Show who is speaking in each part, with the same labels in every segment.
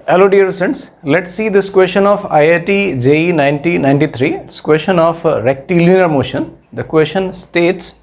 Speaker 1: Hello dear students, let's see this question of IIT JEE 1993. It's question of rectilinear motion. The question states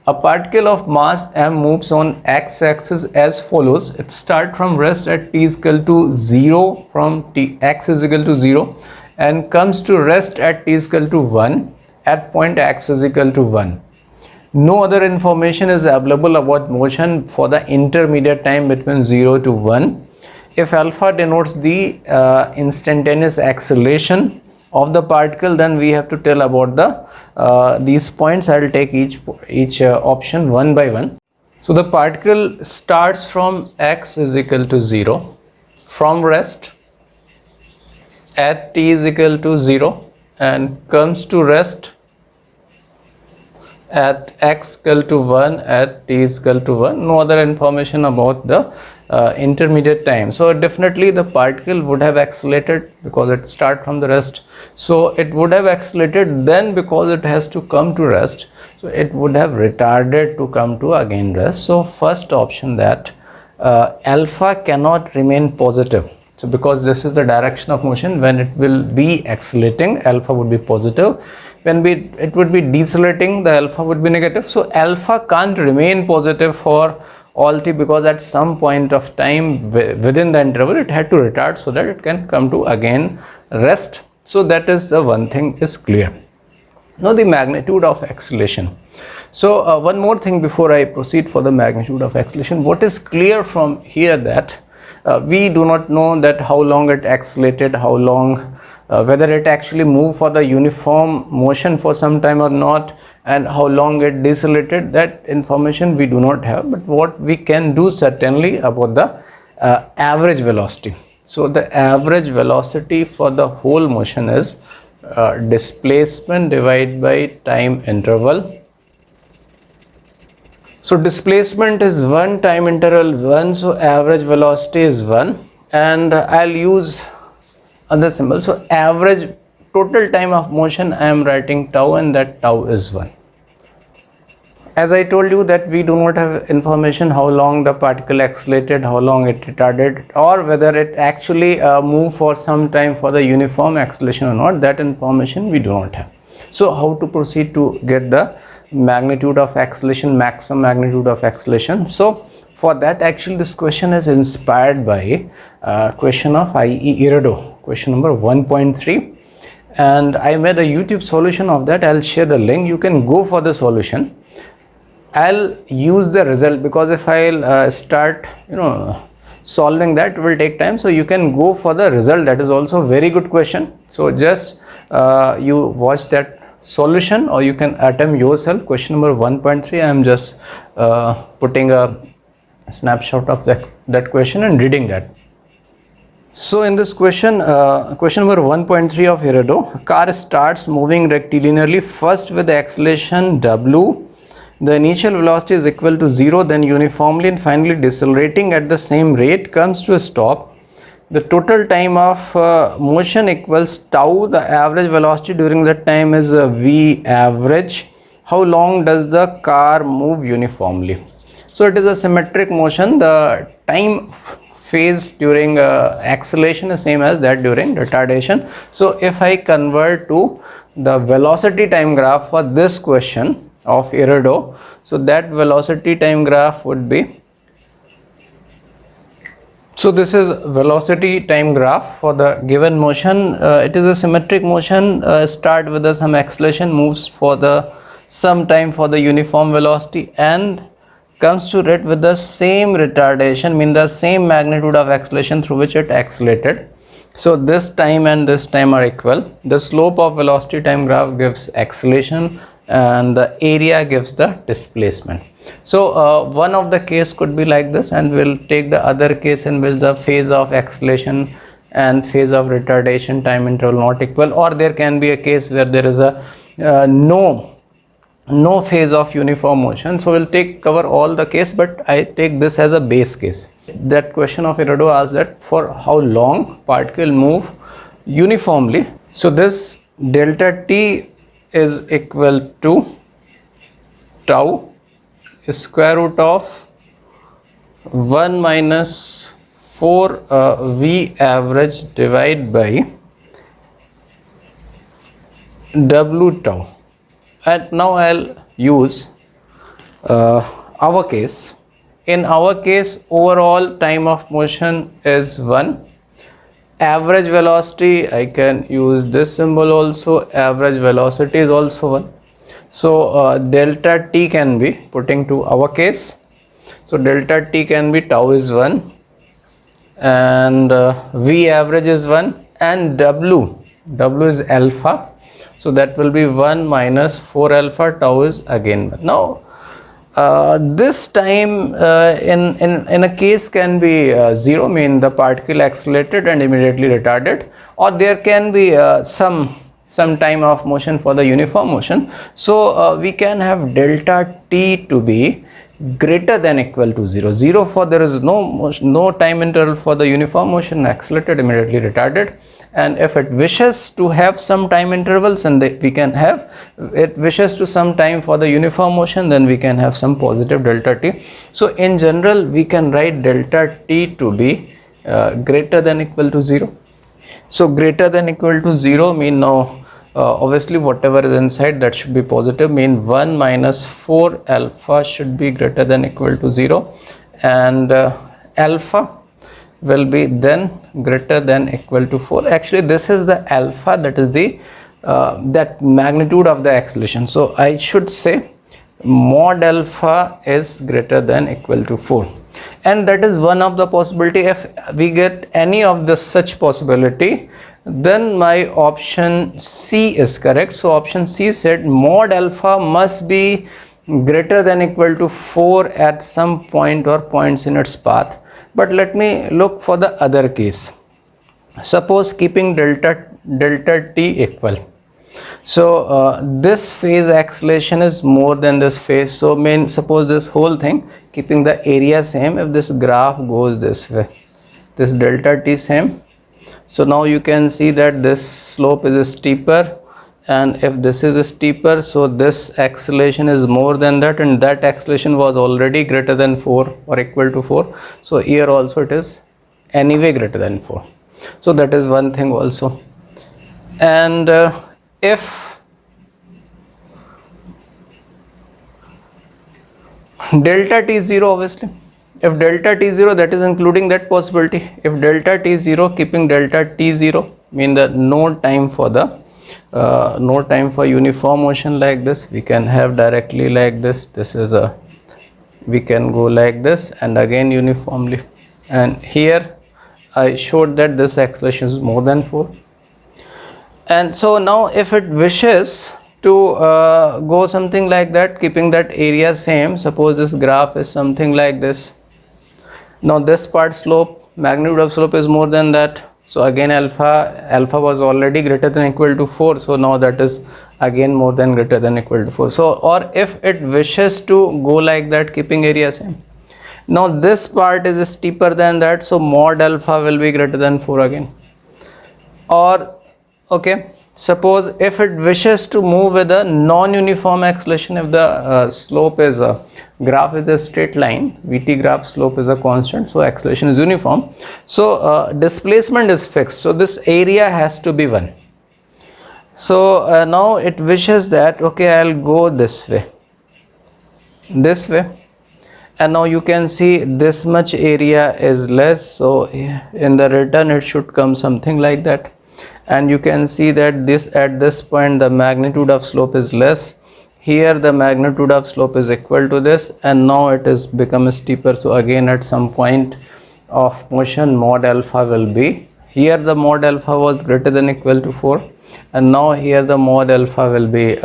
Speaker 1: a particle of mass m moves on x-axis as follows. It starts from rest at t is equal to 0 from x is equal to 0 and comes to rest at t is equal to 1 at point x is equal to 1. No other information is available about motion for the intermediate time between 0 to 1. If alpha denotes the instantaneous acceleration of the particle, then we have to tell about the these points. I will take each option one by one. So the particle starts from x is equal to 0 from rest at t is equal to 0 and comes to rest at x equal to 1 at t is equal to 1. No other information about the intermediate time. So definitely the particle would have accelerated because it starts from the rest. So it would have accelerated, then because it has to come to rest, so it would have retarded to come to again rest. So first option, that alpha cannot remain positive. So because this is the direction of motion, when it will be accelerating, alpha would be positive. When it would be decelerating, the alpha would be negative. So alpha can't remain positive for all t, because at some point of time within the interval it had to retard so that it can come to again rest. So that is the one thing is clear. Now the magnitude of acceleration. So one more thing before I proceed for the magnitude of acceleration. What is clear from here, that we do not know that how long it accelerated, how long, whether it actually moved for the uniform motion for some time or not, and how long it decelerated. That information we do not have, but what we can do certainly about the average velocity. So the average velocity for the whole motion is displacement divided by time interval. So displacement is 1, time interval 1, so average velocity is 1, and I'll use other symbol. So average total time of motion I am writing tau, and that tau is 1. As I told you that we do not have information how long the particle accelerated, how long it retarded, or whether it actually moved for some time for the uniform acceleration or not. That information we do not have. So how to proceed to get the magnitude of acceleration, maximum magnitude of acceleration? So for that, actually this question is inspired by question of IE Irido, question number 1.3, and I made a YouTube solution of that. I'll share the link. You can go for the solution. I'll use the result, because if I'll start solving that, it will take time. So you can go for the result. That is also very good question. So just you watch that solution, or you can attempt yourself. Question number 1.3, I am just putting a snapshot of that question and reading that. So in this question, question number 1.3 of Irido, a car starts moving rectilinearly first with the acceleration w. The initial velocity is equal to 0, then uniformly and finally decelerating at the same rate, comes to a stop. The total time of motion equals tau. The average velocity during that time is v average. How long does the car move uniformly? So it is a symmetric motion. The time phase during acceleration is same as that during retardation. So if I convert to the velocity time graph for this question of Irido, so that velocity time graph would be, so this is velocity time graph for the given motion. It is a symmetric motion. Start with some acceleration, moves for the some time for the uniform velocity, and comes to it with the same retardation, mean the same magnitude of acceleration through which it accelerated. So this time and this time are equal. The slope of velocity time graph gives acceleration, and the area gives the displacement. So one of the case could be like this, and we'll take the other case in which the phase of acceleration and phase of retardation time interval not equal, or there can be a case where there is a no phase of uniform motion. So we'll cover all the case, but I take this as a base case. That question of Irido asks that for how long particle move uniformly. So this delta t is equal to tau square root of 1 minus 4 V average divided by W tau. And now I'll use our case. In our case, overall time of motion is 1. Average velocity, I can use this symbol also. Average velocity is also 1. So delta t can be, putting to our case, so delta t can be tau is 1 and V average is 1 and W is alpha. So that will be 1 minus 4 alpha, tau is again 1. Now this time in a case can be 0, mean the particle accelerated and immediately retarded, or there can be some time of motion for the uniform motion. So we can have delta t to be greater than equal to 0. 0 for there is no time interval for the uniform motion, accelerated, immediately retarded. And if it wishes to have some time intervals, and we can have, it wishes to some time for the uniform motion, then we can have some positive delta t. So in general we can write delta t to be greater than equal to 0. So greater than equal to 0 mean now obviously whatever is inside that should be positive, mean 1 minus 4 alpha should be greater than equal to 0, and alpha will be then greater than equal to 4. Actually this is the alpha, that is the that magnitude of the acceleration. So I should say mod alpha is greater than equal to 4, and that is one of the possibility. If we get any of the such possibility, then my option C is correct. So option C said mod alpha must be greater than equal to 4 at some point or points in its path. But let me look for the other case. Suppose keeping delta t equal. So this phase acceleration is more than this phase. So suppose this whole thing keeping the area same, if this graph goes this way, this delta t same. So now you can see that this slope is steeper, and if this is steeper, so this acceleration is more than that, and that acceleration was already greater than 4 or equal to 4. So here also it is anyway greater than 4. So that is one thing also. And if delta t is 0, obviously if delta t is 0, that is including that possibility. If delta t is 0, keeping delta t 0, mean that no time for the no time for uniform motion like this, we can have directly like this. This is a, we can go like this and again uniformly, and here I showed that this acceleration is more than 4. And so now if it wishes to go something like that, keeping that area same, suppose this graph is something like this. Now this part slope, magnitude of slope is more than that. So again alpha was already greater than equal to 4. So now that is again more than greater than equal to 4. So or if it wishes to go like that, keeping area same. Now this part is steeper than that. So mod alpha will be greater than 4 again. Or okay, suppose if it wishes to move with a non-uniform acceleration, if the slope is graph is a straight line, VT graph slope is a constant, so acceleration is uniform. So displacement is fixed, so this area has to be 1. So now it wishes that okay, I'll go this way, and now you can see this much area is less, so in the return it should come something like that. And you can see that this at this point the magnitude of slope is less, here the magnitude of slope is equal to this, and now it is become steeper. So again at some point of motion mod alpha will be, here the mod alpha was greater than equal to 4, and now here the mod alpha will be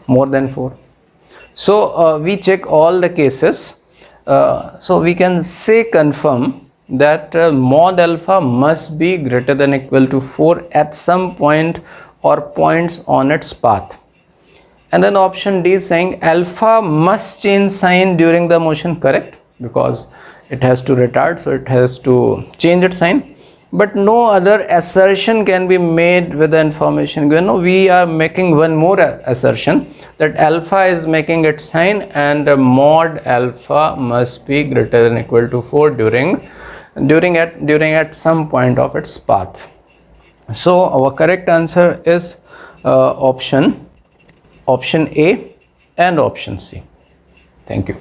Speaker 1: more than 4. So we check all the cases, so we can say confirm that mod alpha must be greater than equal to 4 at some point or points on its path. And then option D is saying alpha must change sign during the motion, correct, because it has to retard, so it has to change its sign. But no other assertion can be made with the information given. No, we are making one more assertion, that alpha is making its sign and mod alpha must be greater than equal to 4 during during at some point of its path. So our correct answer is option A and option C. Thank you.